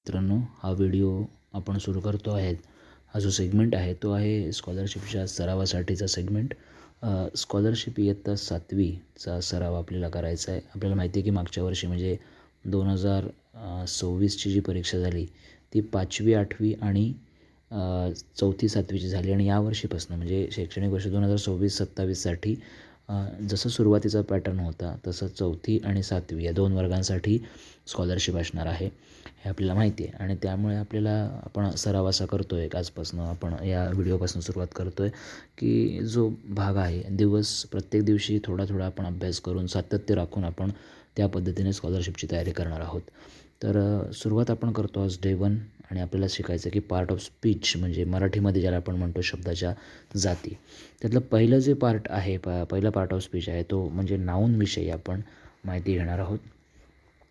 मित्रांनो, हा व्हिडिओ आपण सुरू करतो आहे. हा जो सेगमेंट आहे तो आहे स्कॉलरशिपच्या सरावासाठीचा सेगमेंट. स्कॉलरशिप इयत्ता 7वीचा सराव आपल्याला करायचा आहे. आपल्याला माहिती आहे की मागच्या वर्षी म्हणजे 2026ची जी परीक्षा झाली ती 5वी 8वी आणि 4थी 7वीची झाली आणि यावर्षीपासून म्हणजे शैक्षणिक वर्ष 2026-27साठी जसं सुरुवातीचा पॅटर्न होता तसं 4थी आणि 7वी या 2 वर्गांसाठी स्कॉलरशिप असणार आहे, हे आपल्याला माहिती आहे. आणि त्यामुळे आपल्याला आपण सराव असा करतो आहे आजपासून आपण या व्हिडिओपासून सुरुवात करतो आहे की जो भाग आहे प्रत्येक दिवशी थोडा थोडा आपण अभ्यास करून सातत्य राखून आपण त्या पद्धतीने स्कॉलरशिपची तयारी करणार आहोत. तर सुरुवात आपण करतो आज डे 1 आणि आपल्याला शिकायचं की पार्ट ऑफ स्पीच म्हणजे मराठीमध्ये ज्याला आपण म्हणतो शब्दाच्या जाती. त्यातलं पहिलं जे पार्ट आहे पहिला पार्ट ऑफ स्पीच आहे तो म्हणजे नाऊनविषयी आपण माहिती घेणार आहोत.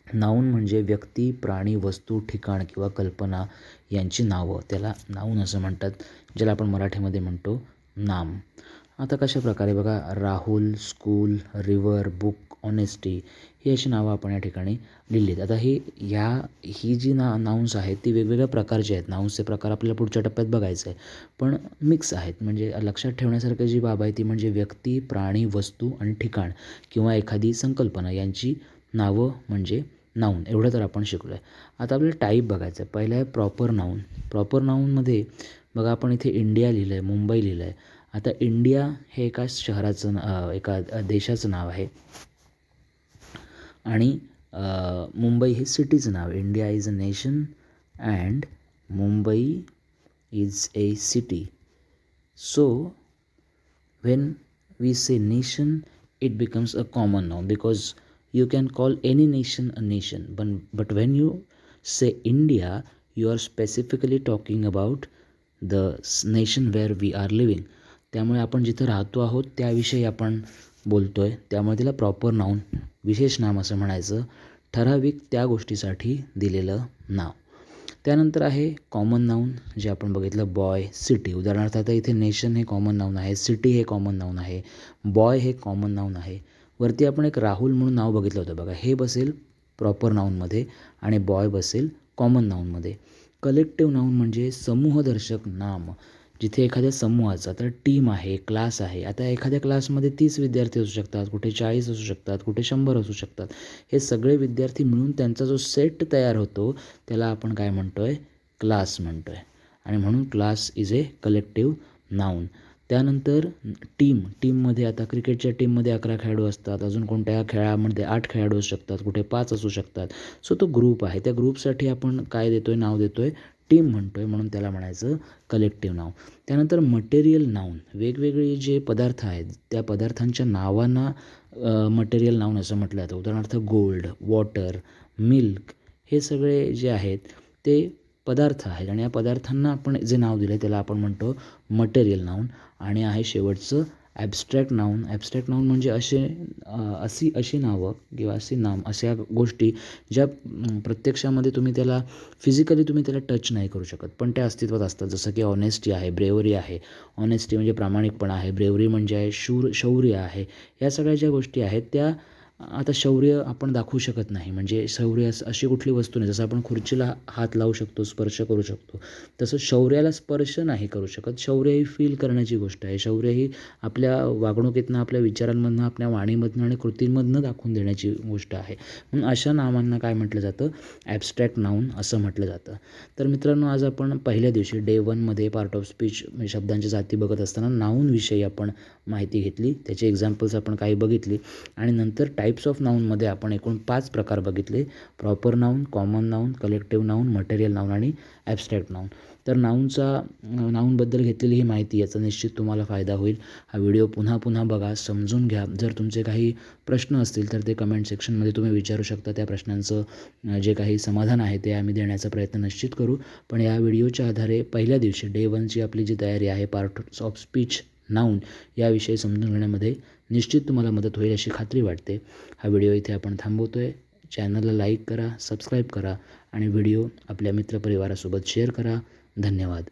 नाऊन म्हणजे व्यक्ती, प्राणी, वस्तू, ठिकाण किंवा कल्पना यांची नावं, त्याला नाऊन असं म्हणतात, ज्याला आपण मराठीमध्ये म्हणतो नाम. आता कशा प्रकारे बघा, Rahul, school, river, book, honesty ही अशी नावं आपण या ठिकाणी लिहिली आहेत. आता ही जी नाउन्स आहेत ती वेगवेगळ्या प्रकारची आहेत. नाउन्सचे प्रकार आपल्याला पुढच्या टप्प्यात बघायचं आहे, पण मिक्स आहेत. म्हणजे लक्षात ठेवण्यासारखी जी बाब आहे ती म्हणजे व्यक्ती, प्राणी, वस्तू आणि ठिकाण किंवा एखादी संकल्पना यांची नावं म्हणजे नाऊन. एवढं तर आपण शिकलो आहे. आता आपल्याला टाईप बघायचं आहे. पहिलं आहे प्रॉपर नाऊन. प्रॉपर नाऊनमध्ये बघा आपण इथे इंडिया लिहिलं आहे, मुंबई लिहिलं आहे. आता इंडिया हे एका शहराचं एका देशाचं नाव आहे आणि मुंबई हे सिटीचं नाव. India is a nation and Mumbai is a city. So when we say nation, it becomes a common noun because you can call any nation a nation, but when you say India, you are specifically talking about the nation where we are living. त्यामुळे आपण जिथं राहतो आहोत त्याविषयी आपण बोलतो आहे, त्यामुळे तिला प्रॉपर नाऊन, विशेष नाम असं म्हणायचं, ठराविक त्या गोष्टीसाठी दिलेलं नाव. त्यानंतर आहे कॉमन नाऊन, जे आपण बघितलं बॉय, सिटी. उदाहरणार्थ आता इथे नेशन हे कॉमन नाऊन आहे, सिटी हे कॉमन नाऊन आहे, बॉय हे कॉमन नाऊन आहे. वरती आपण एक राहुल म्हणून नाव बघितलं होतं बघा, हे बसेल प्रॉपर नाऊनमध्ये आणि बॉय बसेल कॉमन नाऊनमध्ये. कलेक्टिव्ह नाऊन म्हणजे समूहदर्शक नाम, जिथे एखाद्या समूहाचा, आता टीम आहे, क्लास आहे. आता एखाद्या क्लासमध्ये 30 विद्यार्थी असू शकतात, कुठे 40 असू शकतात, कुठे 100 असू शकतात. हे सगळे विद्यार्थी मिळून त्यांचा जो सेट तयार होतो त्याला आपण काय म्हणतो आहे, क्लास म्हणतो आहे. आणि म्हणून class is a collective noun. त्यानंतर टीममध्ये आता क्रिकेटच्या टीममध्ये 11 खेळाडू असतात, अजून कोणत्या खेळामध्ये 8 खेळाडू असू शकतात, कुठे 5 असू शकतात. सो तो ग्रुप आहे, त्या ग्रुपसाठी आपण काय देतो आहे, नाव देतो आहे, टीम म्हणतो आहे, म्हणून त्याला म्हणायचं कलेक्टिव्ह नाऊन. त्यानंतर मटेरियल नाऊन, वेगवेगळे जे पदार्थ आहेत त्या पदार्थांच्या नावांना मटेरियल नाऊन असं म्हटलं जातं. उदाहरणार्थ गोल्ड, वॉटर, मिल्क हे सगळे जे आहेत ते पदार्थ आहेत आणि या पदार्थांना आपण जे नाव दिलं आहे त्याला आपण म्हणतो मटेरियल नाऊन. आणि आहे शेवटचं ॲब्स्ट्रॅक्ट नाऊन. ॲब्स्ट्रॅक्ट नाऊन म्हणजे अशी नावं किंवा अशा गोष्टी ज्या प्रत्यक्षामध्ये तुम्ही त्याला फिजिकली त्याला टच नाही करू शकत, पण त्या अस्तित्वात असतात. जसं की ऑनेस्टी आहे, ब्रेवरी आहे. ऑनेस्टी म्हणजे प्रामाणिकपणा आहे, ब्रेवरी म्हणजे आहे शौर्य आहे. या सगळ्या ज्या गोष्टी आहेत त्या, आता शौर्य आपण दाखवू शकत नाही, म्हणजे शौर्य अशी कुठली वस्तू नाही. जसं आपण खुर्चीला हात लावू शकतो, स्पर्श करू शकतो, तसं शौर्याला स्पर्श नाही करू शकत. शौर्य ही फील करण्याची गोष्ट आहे. शौर्य ही आपल्या वागणुकीतनं, आपल्या विचारांमधनं, आपल्या वाणीमधनं आणि कृतींमधनं दाखवून देण्याची गोष्ट आहे. म्हणून अशा नावांना काय म्हटलं जातं, ॲब्स्ट्रॅक्ट नाऊन असं म्हटलं जातं. तर मित्रांनो, आज आपण पहिल्या दिवशी डे 1मध्ये पार्ट ऑफ स्पीच शब्दांची जाती बघत असताना नाऊनविषयी आपण माहिती घेतली, त्याचे एक्झाम्पल्स आपण काही बघितली आणि नंतर टाईप्स ऑफ नाऊनमध्ये आपण एकूण 5 प्रकार बघितले: proper noun, common noun, collective noun, material noun आणि ॲब्स्ट्रॅक्ट नाऊन. तर नाऊनबद्दल घेतलेली ही माहिती, याचा निश्चित तुम्हाला फायदा होईल. हा व्हिडिओ पुन्हा बघा, समजून घ्या. जर तुमचे काही प्रश्न असतील तर ते कमेंट सेक्शनमध्ये तुम्ही विचारू शकता. त्या प्रश्नांचं जे काही समाधान आहे ते आम्ही देण्याचा प्रयत्न निश्चित करू. पण या व्हिडिओच्या आधारे पहिल्या दिवशी डे 1ची आपली जी तयारी आहे पार्ट ऑफ स्पीच नाऊन याविषयी समजून घेण्यामध्ये निश्चित तुम्हाला मदत होईल अशी खात्री वाटते. हा व्हिडिओ इथे आपण थांबवतो आहे. चॅनलला लाईक करा, सबस्क्राईब करा आणि व्हिडिओ आपल्या मित्रपरिवारासोबत शेअर करा. धन्यवाद.